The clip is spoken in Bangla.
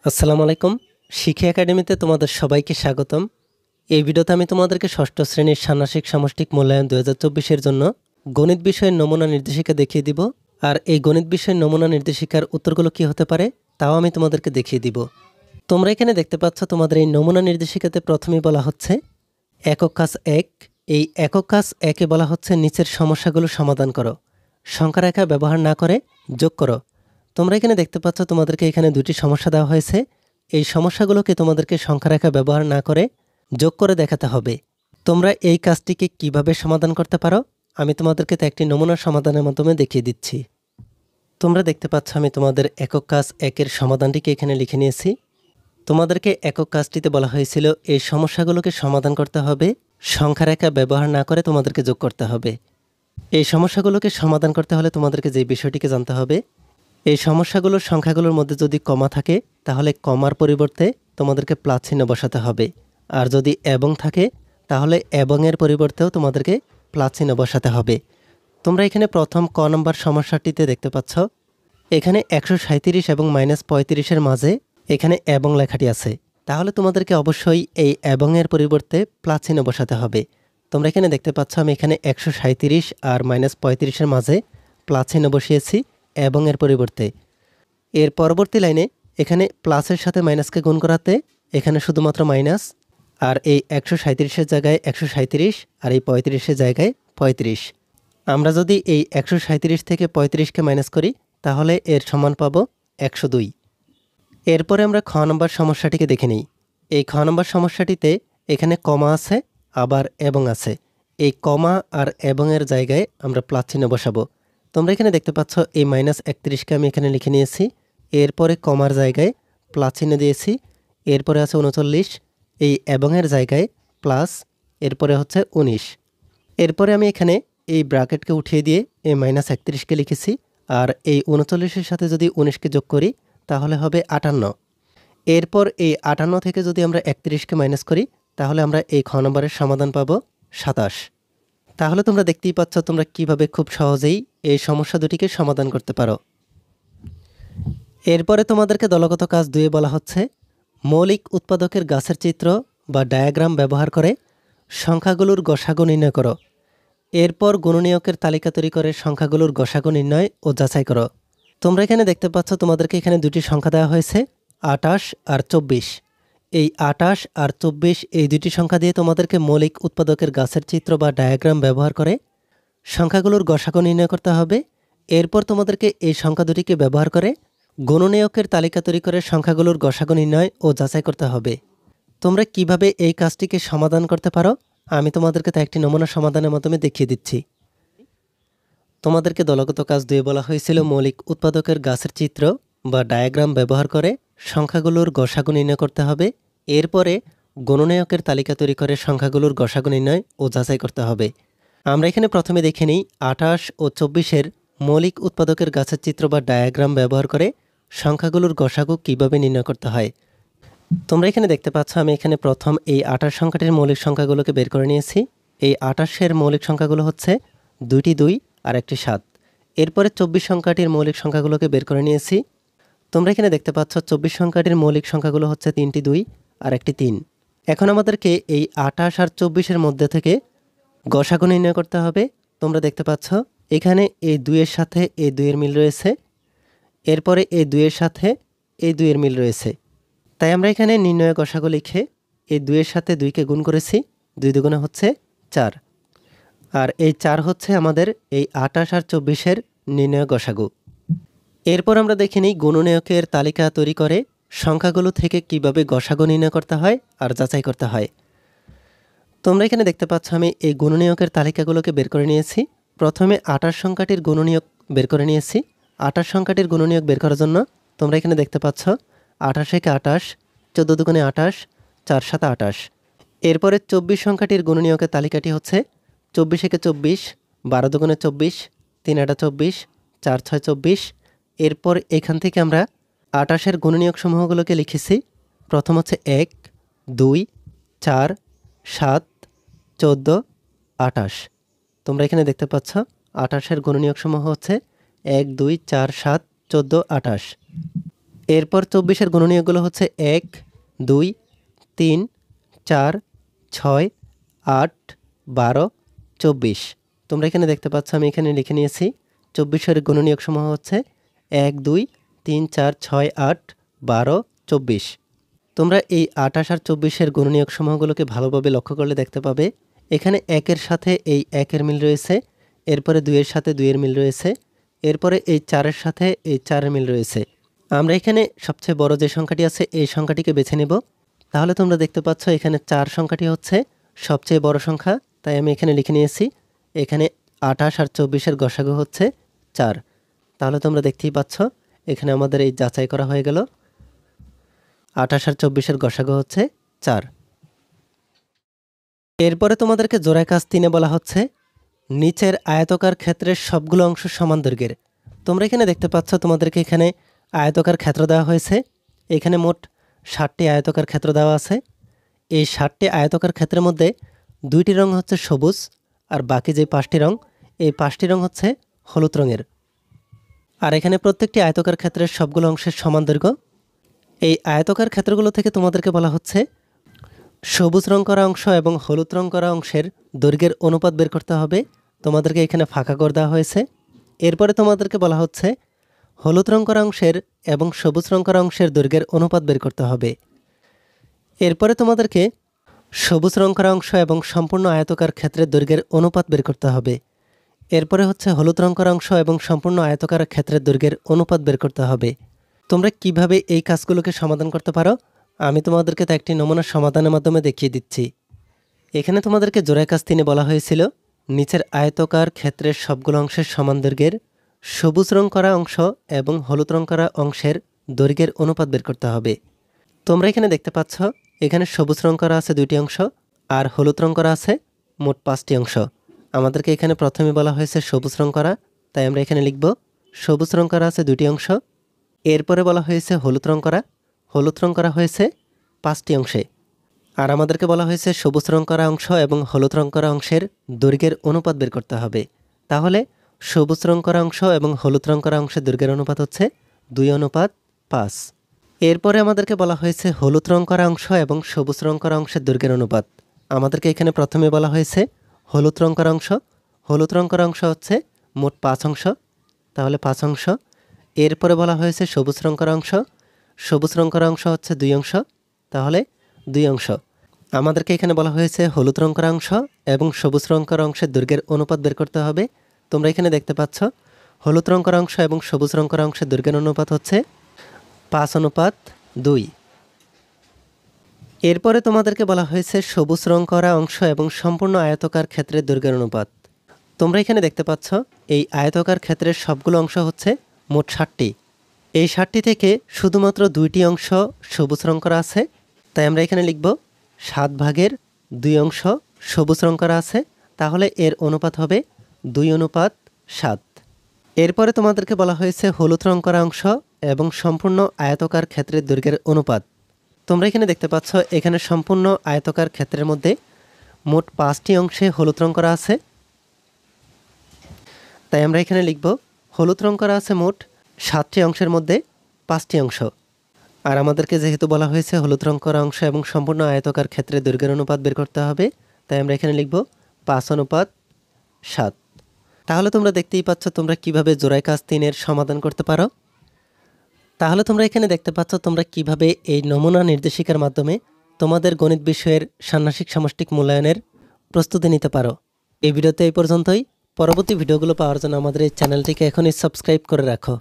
আসসালামু আলাইকুম। শিক্ষা একাডেমিতে তোমাদের সবাইকে স্বাগতম। এই ভিডিওতে আমি তোমাদেরকে ষষ্ঠ শ্রেণীর ষান্মাসিক সামষ্টিক মূল্যায়ন 2024-এর জন্য গণিত বিষয়ের নমুনা নির্দেশিকা দেখিয়ে দিব। আর এই গণিত বিষয়ের নমুনা নির্দেশিকার উত্তরগুলো কি হতে পারে তাও আমি তোমাদেরকে দেখিয়ে দিব। তোমরা এখানে দেখতে পাচ্ছ তোমাদের এই নমুনা নির্দেশিকাতে প্রথমেই বলা হচ্ছে একক কাজ 1। এই একক কাজ 1-এ বলা হচ্ছে নিচের সমস্যাগুলো সমাধান করো, সংখ্যা রেখা ব্যবহার না করে যোগ করো। তোমরা এখানে দেখতে পাচ্ছ তোমাদেরকে এখানে দুটি সমস্যা দেওয়া হয়েছে। এই সমস্যাগুলোকে তোমাদেরকে সংখ্যা রেখা ব্যবহার না করে যোগ করে দেখাতে হবে। তোমরা এই কাজটিকে কিভাবে সমাধান করতে পারো আমি তোমাদেরকে তা একটি নমুনা সমাধানের মাধ্যমে দেখিয়ে দিচ্ছি। তোমরা দেখতে পাচ্ছ আমি তোমাদের একক কাজ 1-এর সমাধানটিকে এখানে লিখে নিয়েছি। তোমাদেরকে একক কাজটিতে বলা হয়েছিল এই সমস্যাগুলোকে সমাধান করতে হবে, সংখ্যা রেখা ব্যবহার না করে তোমাদেরকে যোগ করতে হবে। এই সমস্যাগুলোকে সমাধান করতে হলে তোমাদেরকে যে বিষয়টিকে জানতে হবে, এই সমস্যাগুলোর সংখ্যাগুলোর মধ্যে যদি কমা থাকে তাহলে কমার পরিবর্তে তোমাদেরকে প্লাস চিহ্ন বসাতে হবে, আর যদি এবং থাকে তাহলে এবংয়ের পরিবর্তেও তোমাদেরকে প্লাস চিহ্ন বসাতে হবে। তোমরা এখানে প্রথম ক নম্বর সমস্যাটিতে দেখতে পাচ্ছ এখানে 137 এবং -35-এর মাঝে এখানে এবং লেখাটি আছে, তাহলে তোমাদেরকে অবশ্যই এই এবংয়ের পরিবর্তে প্লাস চিহ্ন বসাতে হবে। তোমরা এখানে দেখতে পাচ্ছ আমি এখানে 137 আর -35-এর মাঝে প্লাস চিহ্ন বসিয়েছি এবং এর পরিবর্তে। এর পরবর্তী লাইনে এখানে প্লাসের সাথে মাইনাসকে গুণ করাতে এখানে শুধুমাত্র মাইনাস, আর এই 137-এর জায়গায় 137 আর এই 35-এর জায়গায় 35। আমরা যদি এই 137 থেকে 35-কে মাইনাস করি তাহলে এর সমান পাব 102। এরপরে আমরা খ নম্বর সমস্যাটিকে দেখে নিই। এই খ নম্বর সমস্যাটিতে এখানে কমা আছে আবার এবং আছে। এই কমা আর এবং এর জায়গায় আমরা প্লাস চিহ্ন বসাবো। তোমরা এখানে দেখতে পাচ্ছ এই -31-কে আমি এখানে লিখে নিয়েছি, এরপরে কমার জায়গায় প্লাস চিহ্ন দিয়েছি, এরপরে আছে 39, এই এবংয়ের জায়গায় প্লাস, এরপরে হচ্ছে 19। এরপরে আমি এখানে এই ব্র্যাকেটকে উঠিয়ে দিয়ে এই -31-কে লিখেছি, আর এই 39-এর সাথে যদি 19-কে যোগ করি তাহলে হবে 58। এরপর এই 58 থেকে যদি আমরা 31-কে মাইনাস করি তাহলে আমরা এই খ নম্বরের সমাধান পাবো 27। তাহলে তোমরা দেখতেই পাচ্ছ তোমরা কিভাবে খুব সহজেই এই সমস্যা দুটিকে সমাধান করতে পারো। এরপরে তোমাদেরকে দলগত কাজ 2-এ বলা হচ্ছে মৌলিক উৎপাদকের গাছের চিত্র বা ডায়াগ্রাম ব্যবহার করে সংখ্যাগুলোর গসাগু নির্ণয় করো। এরপর গুণনীয়কের তালিকা তৈরি করে সংখ্যাগুলোর গসাগু নির্ণয় ও যাচাই করো। তোমরা এখানে দেখতে পাচ্ছ তোমাদেরকে এখানে দুটি সংখ্যা দেওয়া হয়েছে 28 আর 24। এই 28 আর 24 এই দুটি সংখ্যা দিয়ে তোমাদেরকে মৌলিক উৎপাদকের গাছের চিত্র বা ডায়াগ্রাম ব্যবহার করে সংখ্যাগুলোর গসাগু নির্ণয় করতে হবে। এরপর তোমাদেরকে এই সংখ্যা দুটিকে ব্যবহার করে গুণনীয়কের তালিকা তৈরি করে সংখ্যাগুলোর গসাগু নির্ণয় ও যাচাই করতে হবে। তোমরা কিভাবে এই কাজটিকে সমাধান করতে পারো আমি তোমাদেরকে তা একটি নমুনা সমাধানের মাধ্যমে দেখিয়ে দিচ্ছি। তোমাদেরকে দলগত কাজ 2-এ বলা হয়েছিল মৌলিক উৎপাদকের গাছের চিত্র বা ডায়াগ্রাম ব্যবহার করে সংখ্যাগুলোর গসাগু নির্ণয় করতে হবে। এরপরে গুণনীয়কের তালিকা তৈরি করে সংখ্যাগুলোর গসাগু নির্ণয় ও যাচাই করতে হবে। আমরা এখানে প্রথমে দেখে নিই 28 ও 24-এর মৌলিক উৎপাদকের গাছের চিত্র বা ডায়াগ্রাম ব্যবহার করে সংখ্যাগুলোর গসাগু কিভাবে নির্ণয় করতে হয়। তোমরা এখানে দেখতে পাচ্ছ আমি এখানে প্রথম এই 28 সংখ্যাটির মৌলিক সংখ্যাগুলোকে বের করে নিয়েছি। এই 28-এর মৌলিক সংখ্যাগুলো হচ্ছে 2টি 2 আর একটি 7। এরপরে 24 সংখ্যাটির মৌলিক সংখ্যাগুলোকে বের করে নিয়েছি। তোমরা এখানে দেখতে পাচ্ছ 24 সংখ্যাটির মৌলিক সংখ্যাগুলো হচ্ছে 3টি 2 আর একটি 3। এখন আমাদেরকে এই 28 আর 24-এর মধ্যে থেকে গসাগু নির্ণয় করতে হবে। তোমরা দেখতে পাচ্ছ এখানে এই 2-এর সাথে এই 2-এর মিল রয়েছে, এরপরে এই 2-এর সাথে এই 2-এর মিল রয়েছে, তাই আমরা এখানে নির্ণয় গসাগু লিখে এই 2-এর সাথে 2-কে গুণ করেছি, 2 দুগুণে হচ্ছে 4, আর এই 4 হচ্ছে আমাদের এই 28 আর 24-এর নির্ণয় গসাগু। এরপর আমরা দেখে নিই গুণনীয়কের তালিকা তৈরি করে সংখ্যাগুলো থেকে কিভাবে গসাগু নির্ণয় করতে হয় আর যাচাই করতে হয়। তোমরা এখানে দেখতে পাচ্ছ আমি এই গুণনীয়কের তালিকাগুলোকে বের করে নিয়েছি। প্রথমে 28 সংখ্যাটির গুণনীয়ক বের করে নিয়েছি। 28 সংখ্যাটির গুণনীয়ক বের করার জন্য তোমরা এখানে দেখতে পাচ্ছ 28 একে 28, 14 দুগুণে 28, 4 7 28। এরপরে 24 সংখ্যাটির গুণনীয়কের তালিকাটি হচ্ছে 24 একে 24, 12 দুগুণে 24, 3 8 24, 4 6 24। এরপর এখান থেকে আমরা 28-এর গুণনীয়ক সমূহগুলোকে লিখেছি। প্রথম হচ্ছে 1 2 4 7 14 28। তোমরা এখানে দেখতে পাচ্ছ 28-এর গুণনীয়ক সমূহ হচ্ছে 1 2 4 7 14 28। এরপর 24-এর গুণনীয়কগুলো হচ্ছে 1, 2, 3, 4, 6, 8, 12, 24। তোমরা এখানে দেখতে পাচ্ছ আমি এখানে লিখে নিয়েছি 24-এর গুণনীয়ক সমূহ হচ্ছে 1, 2, 3, 4, 6, 8, 12, 24। তোমরা এই 28 আর 24-এর গুণনীয়ক সমূহগুলোকে ভালোভাবে লক্ষ্য করলে দেখতে পাবে এখানে 1-এর সাথে এই 1-এর মিল রয়েছে, এরপরে 2-এর সাথে 2-এর মিল রয়েছে, এরপরে এই 4-এর সাথে এই 4-এর মিল রয়েছে। আমরা এখানে সবচেয়ে বড় যে সংখ্যাটি আছে এই সংখ্যাটিকে বেছে নেব। তাহলে তোমরা দেখতে পাচ্ছ এখানে 4 সংখ্যাটি হচ্ছে সবচেয়ে বড় সংখ্যা, তাই আমি এখানে লিখে নিয়েছি এখানে 28 আর 24-এর গসাগু হচ্ছে 4। তাহলে তোমরা দেখতেই পাচ্ছ এখানে আমাদের এই যাচাই করা হয়ে গেল 28 আর 24-এর গসাগু হচ্ছে 4। এরপরে তোমাদেরকে জোড়ায় কাজ 3-এ বলা হচ্ছে নিচের আয়তকার ক্ষেত্রের সবগুলো অংশ সমান দৈর্ঘ্যের। তোমরা এখানে দেখতে পাচ্ছ তোমাদেরকে এখানে আয়তকার ক্ষেত্র দেওয়া হয়েছে। এখানে মোট 60টি আয়তকার ক্ষেত্র দেওয়া আছে। এই 60টি আয়তকার ক্ষেত্রের মধ্যে 2টি রং হচ্ছে সবুজ আর বাকি যে 5টি রং এই 5টি রং হচ্ছে হলুদ রঙের। আর এখানে প্রত্যেকটি আয়তকার ক্ষেত্রের সবগুলো অংশের সমান দৈর্ঘ্য। এই আয়তকার ক্ষেত্রগুলো থেকে তোমাদেরকে বলা হচ্ছে সবুজ রং করা অংশ এবং হলুদ রং করা অংশের দৈর্ঘ্যের অনুপাত বের করতে হবে। তোমাদেরকে এখানে ফাঁকা করে দেওয়া হয়েছে। এরপরে তোমাদেরকে বলা হচ্ছে হলুদ রং করা অংশের এবং সবুজ রং করা অংশের দৈর্ঘ্যের অনুপাত বের করতে হবে। এরপরে তোমাদেরকে সবুজ রং করা অংশ এবং সম্পূর্ণ আয়তকার ক্ষেত্রের দৈর্ঘ্যের অনুপাত বের করতে হবে। এরপরে হচ্ছে হলুদ রং করা অংশ এবং সম্পূর্ণ আয়তকার ক্ষেত্রের দৈর্ঘ্যের অনুপাত বের করতে হবে। তোমরা কিভাবে এই কাজগুলোকে সমাধান করতে পারো আমি তোমাদেরকে তা একটি নমুনা সমাধানের মাধ্যমে দেখিয়ে দিচ্ছি। এখানে তোমাদেরকে জোড়ায় কাজ 3-এ বলা হয়েছিল নিচের আয়তকার ক্ষেত্রের সবগুলো অংশের সমান দৈর্ঘ্যের সবুজ রং করা অংশ এবং হলুদ রং করা অংশের দৈর্ঘ্যের অনুপাত বের করতে হবে। তোমরা এখানে দেখতে পাচ্ছ এখানে সবুজ রং করা আছে 2টি অংশ আর হলুদ রং করা আছে মোট 5টি অংশ। আমাদেরকে এখানে প্রথমে বলা হয়েছে সবুজ রং করা, তাই আমরা এখানে লিখব সবুজ রং করা আছে 2টি অংশ। এরপরে বলা হয়েছে হলুদ রং করা হয়েছে 5টি অংশে। আর আমাদেরকে বলা হয়েছে সবুজ রং করা অংশ এবং হলুদ রং করা অংশের দৈর্ঘ্যের অনুপাত বের করতে হবে। তাহলে সবুজ রং করা অংশ এবং হলুদ রং করা অংশের দৈর্ঘ্যের অনুপাত হচ্ছে 2:5। এরপরে আমাদেরকে বলা হয়েছে হলুদ রং করা অংশ এবং সবুজ রং করা অংশের দৈর্ঘ্যের অনুপাত। আমাদেরকে এখানে প্রথমে বলা হয়েছে হলুদ রং করা অংশ হচ্ছে মোট 5 অংশ, তাহলে 5 অংশ। এরপরে বলা হয়েছে সবুজ রং করা অংশ হচ্ছে 2 অংশ, তাহলে 2 অংশ। আমাদেরকে এখানে বলা হয়েছে হলুদ রং করা অংশ এবং সবুজ রং করা অংশের দৈর্ঘ্যের অনুপাত বের করতে হবে। তোমরা এখানে দেখতে পাচ্ছ হলুদ রং করা অংশ এবং সবুজ রং করা অংশের দৈর্ঘ্যের অনুপাত হচ্ছে 5:2। এরপরে তোমাদেরকে বলা হয়েছে সবুজ রং করা অংশ এবং সম্পূর্ণ আয়তকার ক্ষেত্রের দৈর্ঘ্যের অনুপাত। তোমরা এখানে দেখতে পাচ্ছ এই আয়তকার ক্ষেত্রের সবগুলো অংশ হচ্ছে মোট 60টি। এই 60টি থেকে শুধুমাত্র 2টি অংশ সবুজ রং করা আছে, তাই আমরা এখানে লিখব 7/2 অংশ সবুজ রং করা আছে, তাহলে এর অনুপাত হবে 2:7। এরপরে তোমাদেরকে বলা হয়েছে হলুদ রং করা অংশ এবং সম্পূর্ণ আয়তকার ক্ষেত্রের দৈর্ঘ্যের অনুপাত। তোমরা এখানে দেখতে পাচ্ছ এখানে সম্পূর্ণ আয়তকার ক্ষেত্রের মধ্যে মোট 5টি অংশে হলুদ রং করা আছে, তাই আমরা এখানে লিখব হলুদ রং করা আছে মোট 7টি অংশের মধ্যে 5টি অংশ। আর আমাদেরকে যেহেতু বলা হয়েছে হলুদ রং করা অংশ এবং সম্পূর্ণ আয়তকার ক্ষেত্রে দৈর্ঘ্যের অনুপাত বের করতে হবে, তাই আমরা এখানে লিখব 5:7। তাহলে তোমরা দেখতেই পাচ্ছ তোমরা কিভাবে জোড়ায় কাজ 3-এর সমাধান করতে পারো। তাহলে তোমরা এখানে দেখতে পাচ্ছ তোমরা কিভাবে এই নমুনা নির্দেশিকার মাধ্যমে তোমাদের গণিত বিষয়ের ষান্মাসিক সমষ্টিক মূল্যায়নের প্রস্তুতি নিতে পারো। এই ভিডিওতে এই পর্যন্তই। পরবর্তী ভিডিওগুলো পাওয়ার জন্য আমাদের এই চ্যানেলটিকে এখনই সাবস্ক্রাইব করে রাখো।